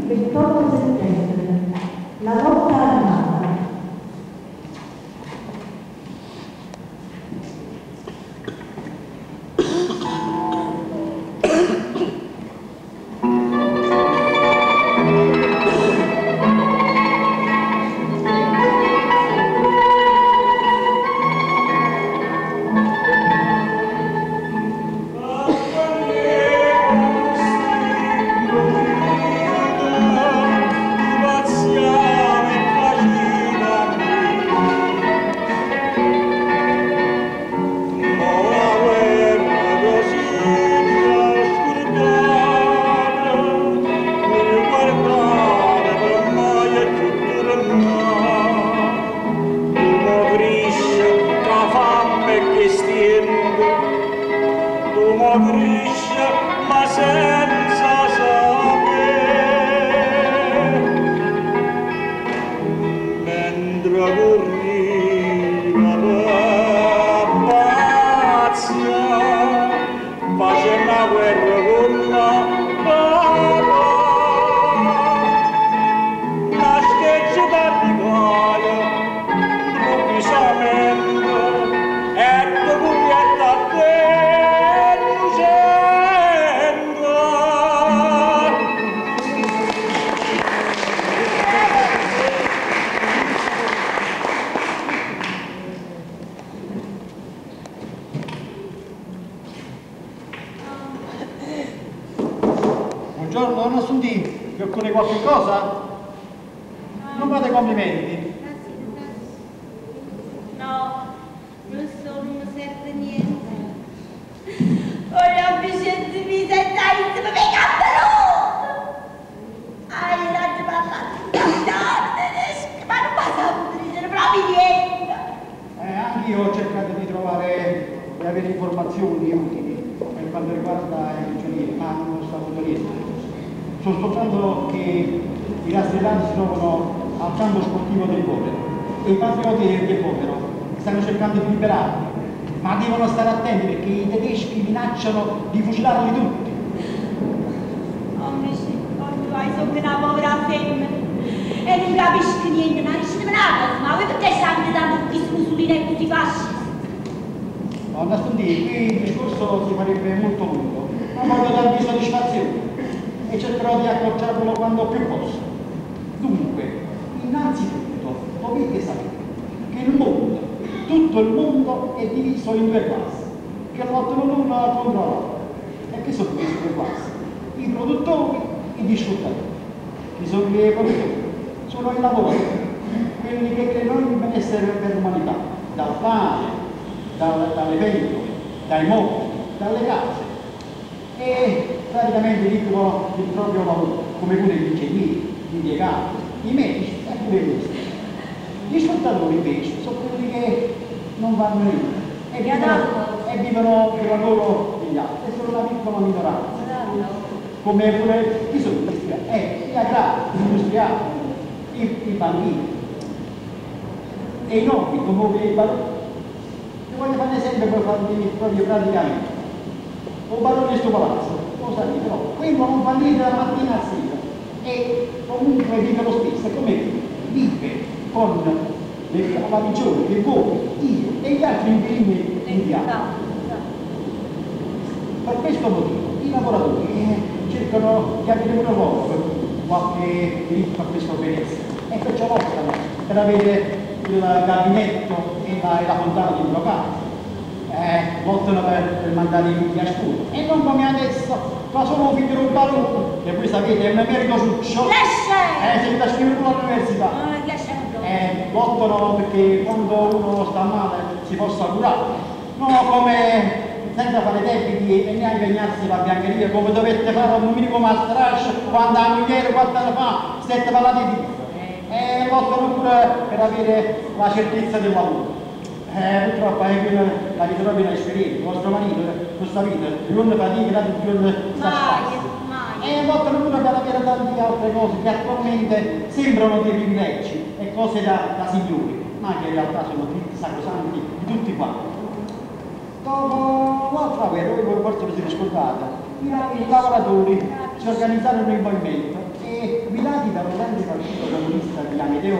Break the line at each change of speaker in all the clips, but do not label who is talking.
28 settembre, la lotta armata.
Buongiorno, non sono di vi occorre qualche cosa? Non fate complimenti.
No, non serve niente. Ora Vicente mi senta insieme per capello. Hai ragione parlato tedesco, ma non passa a dire proprio niente.
Anch'io ho cercato di trovare e avere informazioni utili per quanto riguarda i prigionieri, ma non ho saputo niente. So soltanto che i rastrellati si trovano al campo sportivo del Povero e i patrioti del Povero stanno cercando di liberarli, ma devono stare attenti perché i tedeschi minacciano di fucilarli tutti.
Tu hai sempre una povera femmina e non capisci niente, ma dici nada, ma voi perché state dando tutti i Mussolini e tutti i fascisti?
No, nascondi, qui il discorso si farebbe molto lungo, ma voglio darvi soddisfazione e cercherò di accorciarlo quando più posso. Dunque, innanzitutto dovete sapere che il mondo, tutto il mondo è diviso in due classi, che lottano l'una contro l'altra. E che sono queste due classi? I produttori e gli sfruttatori. Chi sono i produttori? Sono i lavoratori, quelli che creano il benessere per l'umanità, dal pane, dalle pentole, dai mobili, dalle case. E praticamente dicono il proprio lavoro, come pure gli ingegneri, gli impiegati, i medici e pure questo. Gli sfruttatori invece sono quelli che non vanno niente e vivono per lavoro degli altri, e sono una piccola minoranza. Come pure chi sono gli industriali? Gli agrari, gli industriali, i bambini e i nobili, come i baroni. Vi voglio fare un esempio per farvi proprio praticamente. Un barone di sto palazzo, lo sapete, però quello non fallite dalla mattina a sera e comunque vive lo stesso, come vive con la prigione che voi, io e gli altri inquilini indiani. Per questo motivo i lavoratori cercano di avere una loro qualche diritto a questo benessere e perciò lottano per avere il gabinetto e la fontana di un locale. Lottano per mandare i figli a scuola e non come adesso fa solo un figlio un barone che voi sapete è un merito succio si da scrivere all'università lottano perché quando uno sta male si possa curare non come senza fare debiti e neanche impegnarsi per la biancheria come dovete fare un minimo mastrash quando la moglie 4 anni fa stette parlati di e lottano pure per avere la certezza del lavoro. Purtroppo è la ritrovi inesperienza, il vostro marito, questa vita, più non fatica, più non sta spazio. E lottano pure per avere tante altre cose che attualmente sembrano dei privilegi e cose da signori, ma che in realtà sono diritti sacrosanti di tutti quanti. Dopo l'altra guerra, voi forse vi siete scordati, i lavoratori si organizzarono in movimento e e guidati dallo grande partito comunista di Amedeo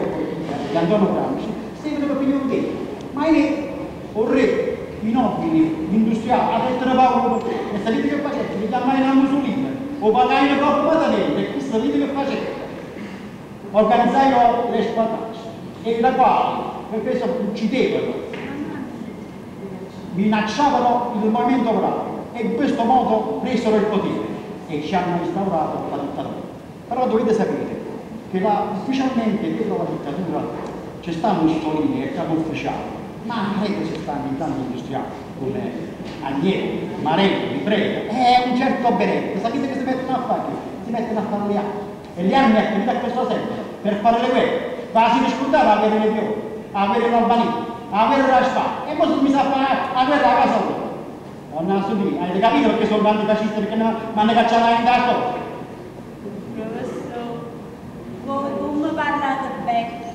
di Antonio Gramsci, seguono l'opinione dei marini, o re, i nobili, gli industriali, a detto Paolo, e sapete che facete? Mi chiamai una Mussolini, o pagai una coppa patente, e questo sapete che facete? Organizzarono le squadrate, e la quale, per questo uccidevano, minacciavano il movimento operaio, e in questo modo presero il potere e ci hanno instaurato la dittatura. Però dovete sapere che ufficialmente dietro la dittatura c'è stato Mussolini, è capo ufficiale, ma non è che ci stanno in tanti industriali come Agnelli, Marelli, Preda, è un certo Benetti. Sapete che si mettono a fare? Si mettono a fare le armi, e le armi attività a questo senso per fare le guerre. Ma si discuteva a avere le piove, a avere l'Albania, a avere la spada, e poi si mise a fare la guerra a casa loro. Non avete capito perché sono antifascisti? Perché mi hanno cacciato in casa?
Professore, come parlate bene?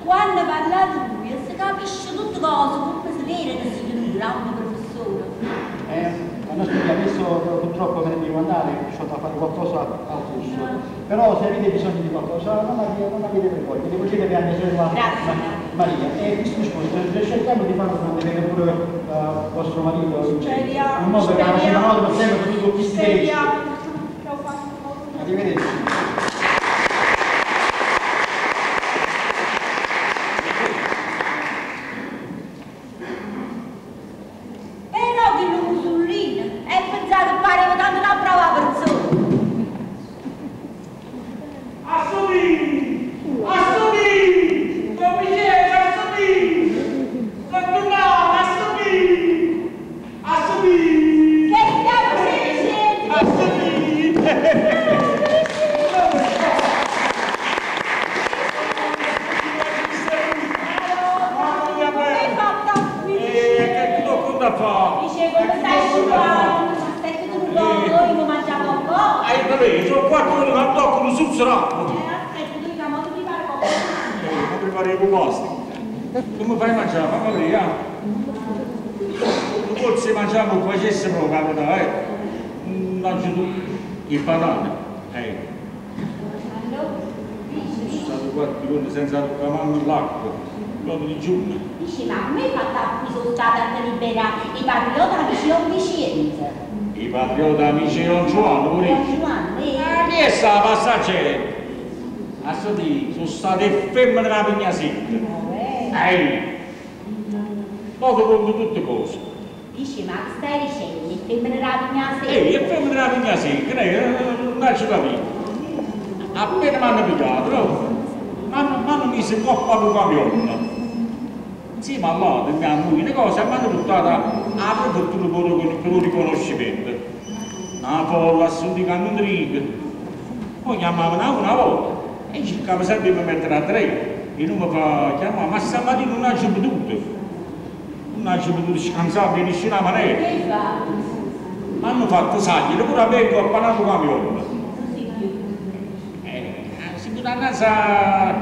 Quando parlate lui si capisce tutte cose, come si vede che siete un grande professore.
Adesso purtroppo me ne devo andare, ho da fare qualcosa al corso. Però se avete bisogno di qualcosa non avete vergogna, devo dire che hanno riservato Maria. E questo discorso, cerchiamo di farlo quando viene pure vostro marito.
Speriamo.
In modo che la notte per sempre tutti questi diritti. Arrivederci.
Come fai a mangiare? Fammi vedere, forse mangiamo come facessimo capità, mangi tu il patate, sono stato 4 giorni senza toccare manco l'acqua, l'uomo di giorno.
Dici, ma come hai fatto a cui sono stata a liberare i patrioti amici Don Vicenza?
I patrioti amici Don Giovanni, pure io. Chi è stata passaggera? A sono state femmine della Pignasetta. Poco conto tutte cose.
Dici, ma stai dicendo, il femmine della Pignasetta?
Il femmine della Pignasetta, non ci capito. Appena mi hanno pigliato, mi hanno messo in coppa con camion. Insieme all'altro, mia moglie, le cose mi hanno portato alla prefettura per il riconoscimento. Una folla, assunto di Cannondriga. Poi chiamavano una volta e cercava sempre di mettere a 3. E non mi fa chiamare, ma stamattina non ha potuto. Non ha potuto scansare in nessuna maniera.
Che fa?
Mi hanno fatto saglie, pure a me che ho appanato camion. Si può andare a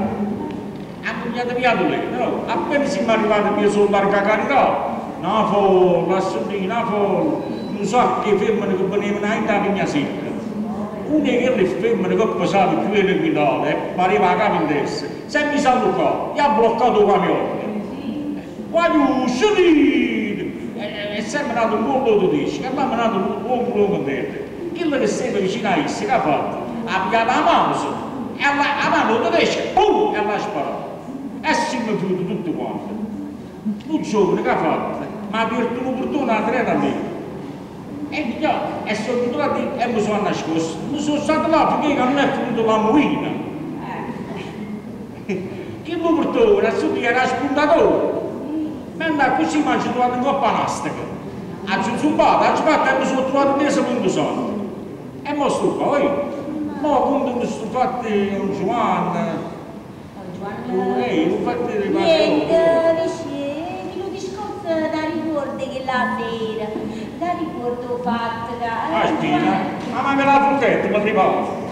pugnare via lei, no? Appena siamo arrivati via sulla larga carità, una folla, una folla, non so che femmine che venivano in da Pignasetta. Una che le femmine che passavano più in guidata e pareva a capo in testa, se mi sa qua, gli ha bloccato il camion. Guarda, scendi! E sempre nato un buon lodo dice, che mi ha mandato un buon volume dentro. Quello che stava vicino a essa, che ha fatto? Ha pigliato la mano, e la mano tedesca, pum, e l'ha sparato. E si mi è venuto tutto quanto. Un giovane che ha fatto? Mi ha aperto un portone a 3 da me. E sono venuto là e mi sono nascosto. Mi sono stato là perché non è venuto la moina. Che lo portone, a sud era spuntatore. Ma andava così mi ha trovato in coppa nastica. Ha zubato, ha sbatto e mi sono trovato in mezzo mondo santo. E mo sto qua, ma quando mi sono fatti un Giovanni. Ho fatto le
niente, vicini, non discorso da ricordi che la sera. La ricordo fatta.
Aspetta, ma me la fruttetta, mi preparo.